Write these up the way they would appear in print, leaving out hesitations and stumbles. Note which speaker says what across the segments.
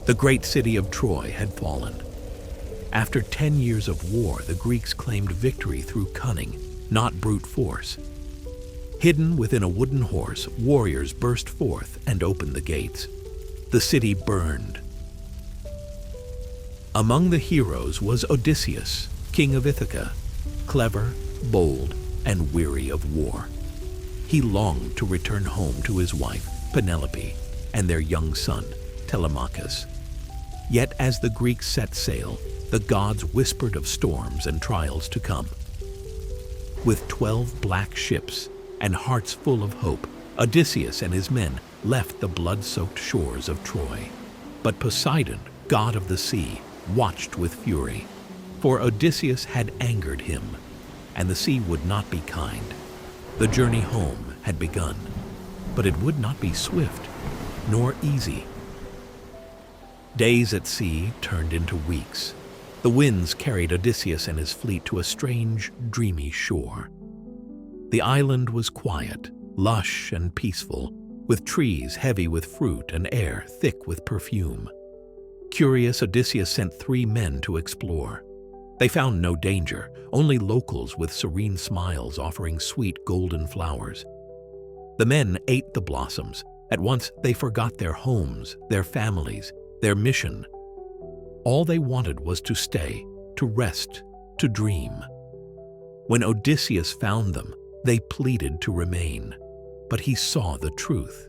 Speaker 1: The great city of Troy had fallen. After 10 years of war, the Greeks claimed victory through cunning, not brute force. Hidden within a wooden horse, warriors burst forth and opened the gates. The city burned. Among the heroes was Odysseus, king of Ithaca, clever, bold, and weary of war. He longed to return home to his wife, Penelope, and their young son, Telemachus. Yet as the Greeks set sail, the gods whispered of storms and trials to come. With 12 black ships and hearts full of hope, Odysseus and his men left the blood-soaked shores of Troy. But Poseidon, god of the sea, watched with fury, for Odysseus had angered him, and the sea would not be kind. The journey home had begun, but it would not be swift nor easy. Days at sea turned into weeks. The winds carried Odysseus and his fleet to a strange, dreamy shore. The island was quiet, lush and peaceful, with trees heavy with fruit and air thick with perfume. Curious, Odysseus sent 3 men to explore. They found no danger, only locals with serene smiles offering sweet golden flowers. The men ate the blossoms. At once they forgot their homes, their families, their mission. All they wanted was to stay, to rest, to dream. When Odysseus found them, they pleaded to remain, but he saw the truth.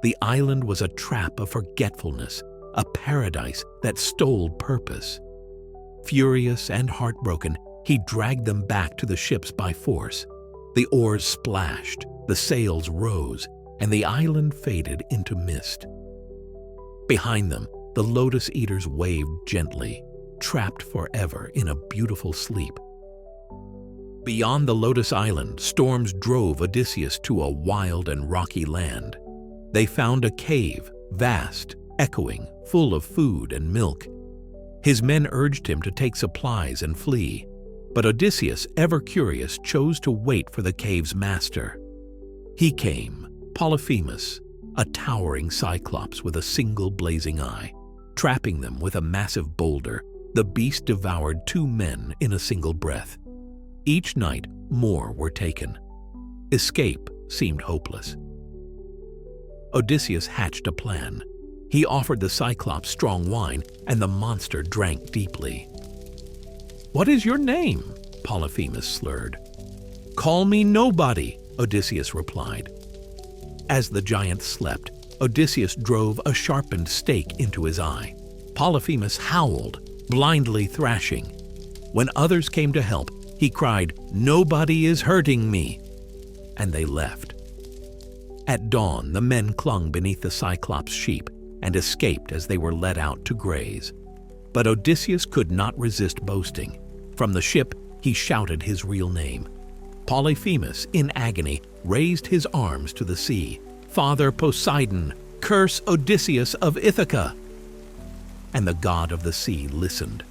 Speaker 1: The island was a trap of forgetfulness, a paradise that stole purpose. Furious and heartbroken, he dragged them back to the ships by force. The oars splashed, the sails rose, and the island faded into mist. Behind them, the lotus eaters waved gently, trapped forever in a beautiful sleep. Beyond the lotus island, storms drove Odysseus to a wild and rocky land. They found a cave, vast, echoing, full of food and milk. His men urged him to take supplies and flee, but Odysseus, ever curious, chose to wait for the cave's master. He came, Polyphemus, a towering Cyclops with a single blazing eye. Trapping them with a massive boulder, the beast devoured 2 men in a single breath. Each night, more were taken. Escape seemed hopeless. Odysseus hatched a plan. He offered the Cyclops strong wine, and the monster drank deeply. "What is your name?" Polyphemus slurred. "Call me nobody," Odysseus replied. As the giant slept, Odysseus drove a sharpened stake into his eye. Polyphemus howled, blindly thrashing. When others came to help, he cried, "Nobody is hurting me," and they left. At dawn, the men clung beneath the Cyclops' sheep and escaped as they were led out to graze. But Odysseus could not resist boasting. From the ship, he shouted his real name. Polyphemus, in agony, raised his arms to the sea. "Father Poseidon, curse Odysseus of Ithaca!" And the god of the sea listened.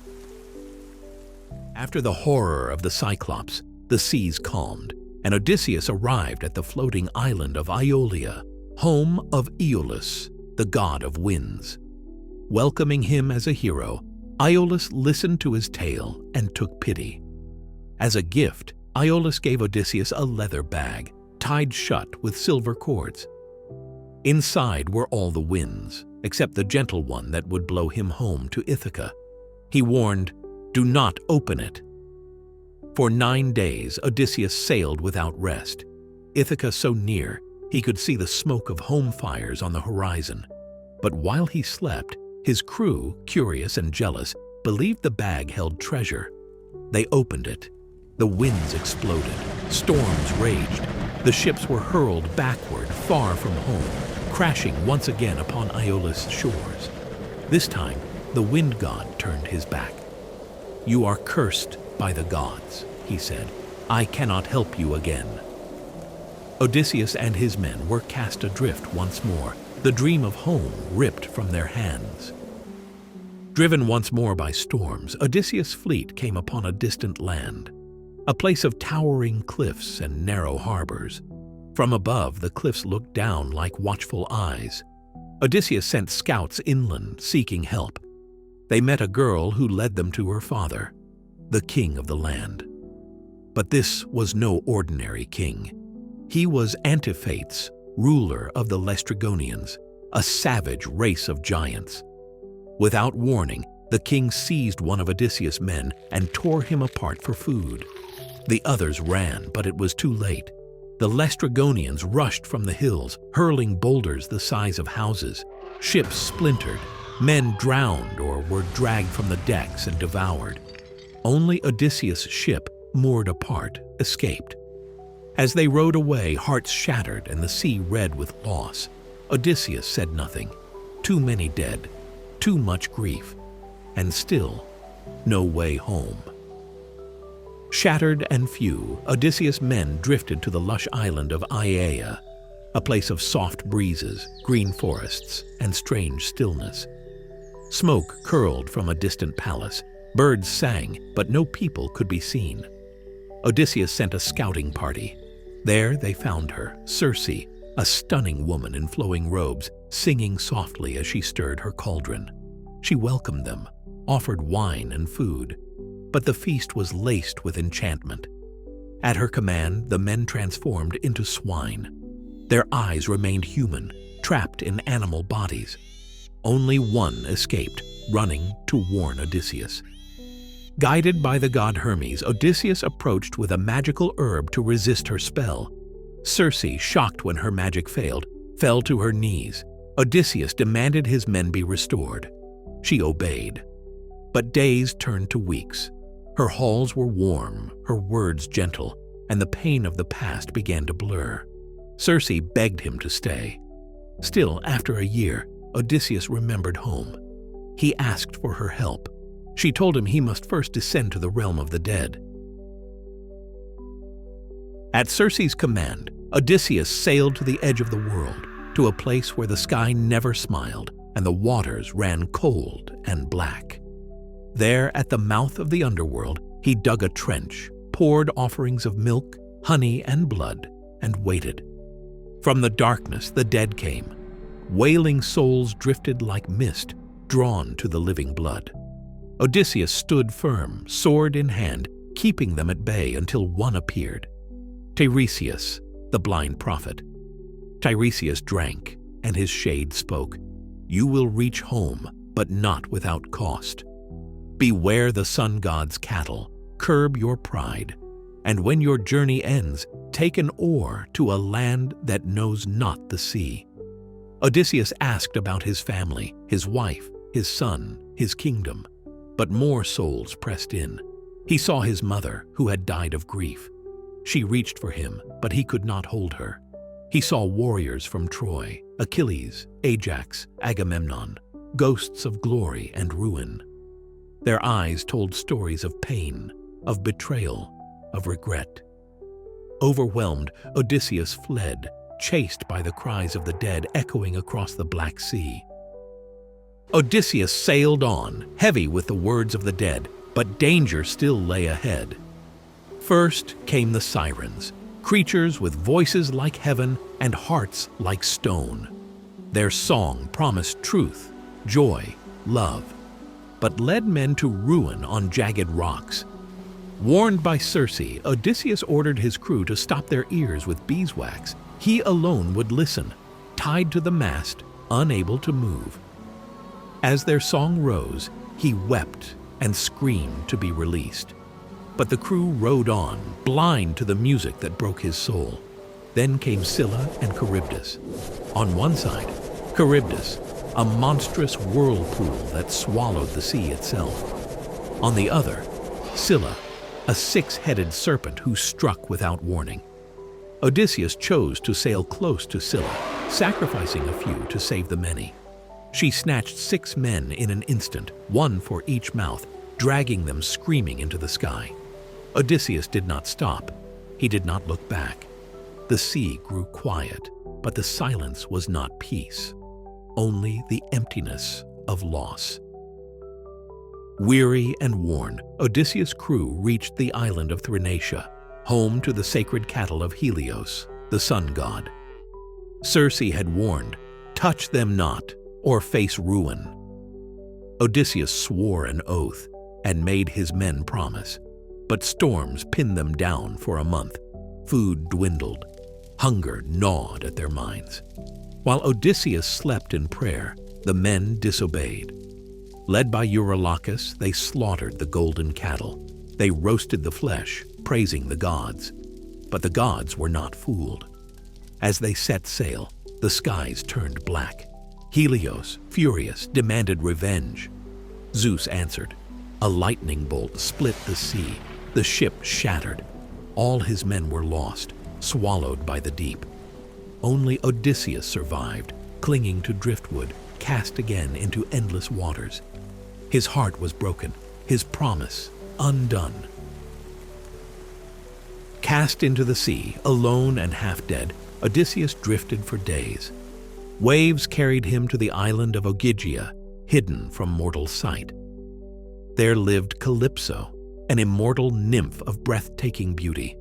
Speaker 1: After the horror of the Cyclops, the seas calmed, and Odysseus arrived at the floating island of Aeolia, home of Aeolus, the god of winds. Welcoming him as a hero, Aeolus listened to his tale and took pity. As a gift, Aeolus gave Odysseus a leather bag, tied shut with silver cords. Inside were all the winds, except the gentle one that would blow him home to Ithaca. He warned, "Do not open it." For 9 days, Odysseus sailed without rest. Ithaca so near, he could see the smoke of home fires on the horizon. But while he slept, his crew, curious and jealous, believed the bag held treasure. They opened it. The winds exploded. Storms raged. The ships were hurled backward, far from home, crashing once again upon Aeolus' shores. This time, the wind god turned his back. "You are cursed by the gods," he said. "I cannot help you again." Odysseus and his men were cast adrift once more, the dream of home ripped from their hands. Driven once more by storms, Odysseus' fleet came upon a distant land, a place of towering cliffs and narrow harbors. From above, the cliffs looked down like watchful eyes. Odysseus sent scouts inland seeking help. They met a girl who led them to her father, the king of the land. But this was no ordinary king. He was Antiphates, ruler of the laestrygonians, a savage race of giants. Without warning, the king seized one of Odysseus' men and tore him apart for food. The others ran, but it was too late. The laestrygonians rushed from the hills, hurling boulders the size of houses. Ships splintered, men drowned or were dragged from the decks and devoured. Only Odysseus' ship, moored apart, escaped. As they rowed away, hearts shattered and the sea red with loss. Odysseus said nothing. Too many dead, too much grief, and still no way home. Shattered and few, Odysseus' men drifted to the lush island of Aeolus, a place of soft breezes, green forests, and strange stillness. Smoke curled from a distant palace. Birds sang, but no people could be seen. Odysseus sent a scouting party. There they found her, Circe, a stunning woman in flowing robes, singing softly as she stirred her cauldron. She welcomed them, offered wine and food, but the feast was laced with enchantment. At her command, the men transformed into swine. Their eyes remained human, trapped in animal bodies. Only one escaped, running to warn Odysseus. Guided by the god Hermes, Odysseus approached with a magical herb to resist her spell. Circe, shocked when her magic failed, fell to her knees. Odysseus demanded his men be restored. She obeyed. But days turned to weeks. Her halls were warm, her words gentle, and the pain of the past began to blur. Circe begged him to stay. Still, after a year, Odysseus remembered home. He asked for her help. She told him he must first descend to the realm of the dead. At Circe's command, Odysseus sailed to the edge of the world, to a place where the sky never smiled and the waters ran cold and black. There, at the mouth of the underworld, he dug a trench, poured offerings of milk, honey, and blood, and waited. From the darkness, the dead came. Wailing souls drifted like mist, drawn to the living blood. Odysseus stood firm, sword in hand, keeping them at bay until one appeared. Tiresias, the blind prophet. Tiresias drank, and his shade spoke. "You will reach home, but not without cost. Beware the sun god's cattle, curb your pride, and when your journey ends, take an oar to a land that knows not the sea." Odysseus asked about his family, his wife, his son, his kingdom. But more souls pressed in. He saw his mother, who had died of grief. She reached for him, but he could not hold her. He saw warriors from Troy, Achilles, Ajax, Agamemnon, ghosts of glory and ruin. Their eyes told stories of pain, of betrayal, of regret. Overwhelmed, Odysseus fled, chased by the cries of the dead echoing across the Black Sea. Odysseus sailed on, heavy with the words of the dead, but danger still lay ahead. First came the Sirens, creatures with voices like heaven and hearts like stone. Their song promised truth, joy, love, but led men to ruin on jagged rocks. Warned by Circe, Odysseus ordered his crew to stop their ears with beeswax. He alone would listen, tied to the mast, unable to move. As their song rose, he wept and screamed to be released. But the crew rode on, blind to the music that broke his soul. Then came Scylla and Charybdis. On one side, Charybdis, a monstrous whirlpool that swallowed the sea itself. On the other, Scylla, a six-headed serpent who struck without warning. Odysseus chose to sail close to Scylla, sacrificing a few to save the many. She snatched 6 men in an instant, one for each mouth, dragging them screaming into the sky. Odysseus did not stop. He did not look back. The sea grew quiet, but the silence was not peace, only the emptiness of loss. Weary and worn, Odysseus' crew reached the island of Thrinacia, home to the sacred cattle of Helios, the sun god. Circe had warned, Touch them not, or face ruin." Odysseus swore an oath and made his men promise, but storms pinned them down for a month. Food dwindled. Hunger gnawed at their minds. While Odysseus slept in prayer, the men disobeyed. Led by Eurylochus, they slaughtered the golden cattle. They roasted the flesh, praising the gods. But the gods were not fooled. As they set sail, the skies turned black. Helios, furious, demanded revenge. Zeus answered. A lightning bolt split the sea. The ship shattered. All his men were lost, swallowed by the deep. Only Odysseus survived, clinging to driftwood, cast again into endless waters. His heart was broken, his promise undone. Cast into the sea, alone and half dead, Odysseus drifted for days. Waves carried him to the island of Ogygia, hidden from mortal sight. There lived Calypso, an immortal nymph of breathtaking beauty.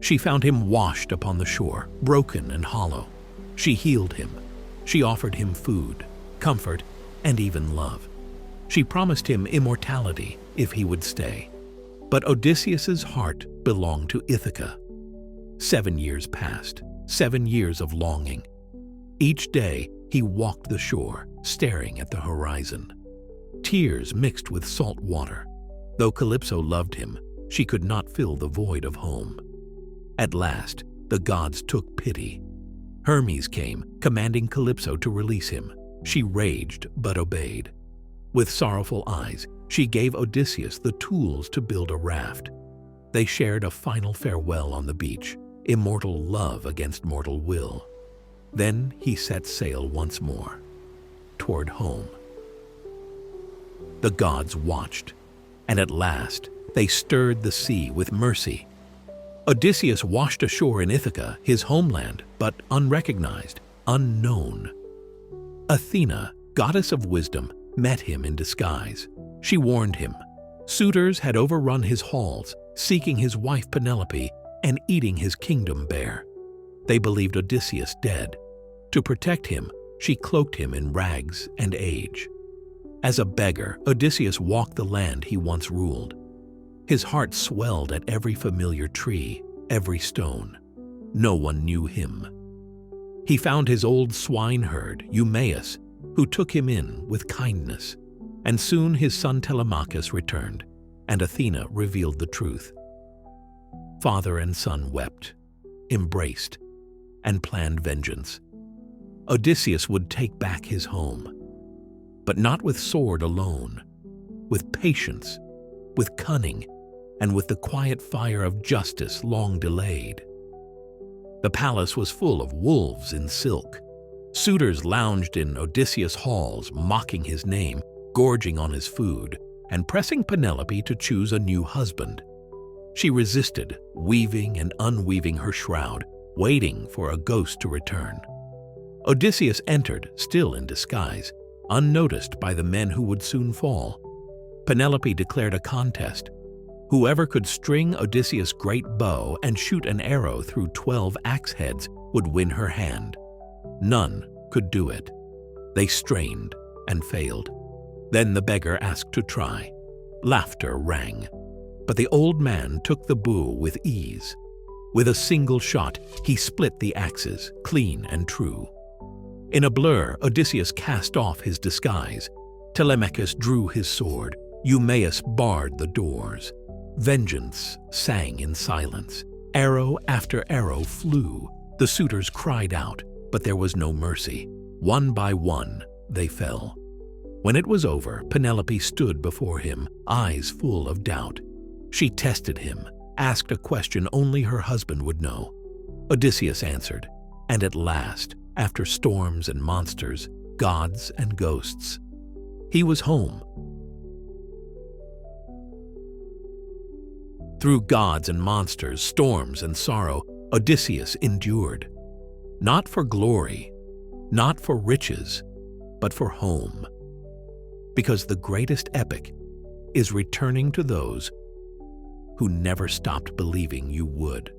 Speaker 1: She found him washed upon the shore, broken and hollow. She healed him. She offered him food, comfort, and even love. She promised him immortality if he would stay. But Odysseus's heart belonged to Ithaca. 7 years passed, 7 years of longing. Each day he walked the shore, staring at the horizon. Tears mixed with salt water. Though Calypso loved him, she could not fill the void of home. At last, the gods took pity. Hermes came, commanding Calypso to release him. She raged but obeyed. With sorrowful eyes, she gave Odysseus the tools to build a raft. They shared a final farewell on the beach, immortal love against mortal will. Then he set sail once more, toward home. The gods watched, and at last they stirred the sea with mercy. Odysseus washed ashore in Ithaca, his homeland, but unrecognized, unknown. Athena, goddess of wisdom, met him in disguise. She warned him. Suitors had overrun his halls, seeking his wife Penelope and eating his kingdom bare. They believed Odysseus dead. To protect him, she cloaked him in rags and age. As a beggar, Odysseus walked the land he once ruled. His heart swelled at every familiar tree, every stone. No one knew him. He found his old swineherd, Eumaeus, who took him in with kindness. And soon his son Telemachus returned, and Athena revealed the truth. Father and son wept, embraced, and planned vengeance. Odysseus would take back his home, but not with sword alone, with patience, with cunning, and with the quiet fire of justice long delayed. The palace was full of wolves in silk. Suitors lounged in Odysseus' halls, mocking his name, gorging on his food, and pressing Penelope to choose a new husband. She resisted, weaving and unweaving her shroud, waiting for a ghost to return. Odysseus entered, still in disguise, unnoticed by the men who would soon fall. Penelope declared a contest. Whoever could string Odysseus' great bow and shoot an arrow through 12 axe heads would win her hand. None could do it. They strained and failed. Then the beggar asked to try. Laughter rang. But the old man took the bow with ease. With a single shot, he split the axes, clean and true. In a blur, Odysseus cast off his disguise. Telemachus drew his sword. Eumaeus barred the doors. Vengeance sang in silence. Arrow after arrow flew. The suitors cried out, but there was no mercy. One by one, they fell. When it was over, Penelope stood before him, eyes full of doubt. She tested him, asked a question only her husband would know. Odysseus answered, and at last, after storms and monsters, gods and ghosts, he was home. Through gods and monsters, storms and sorrow, Odysseus endured. Not for glory, not for riches, but for home. Because the greatest epic is returning to those who never stopped believing you would.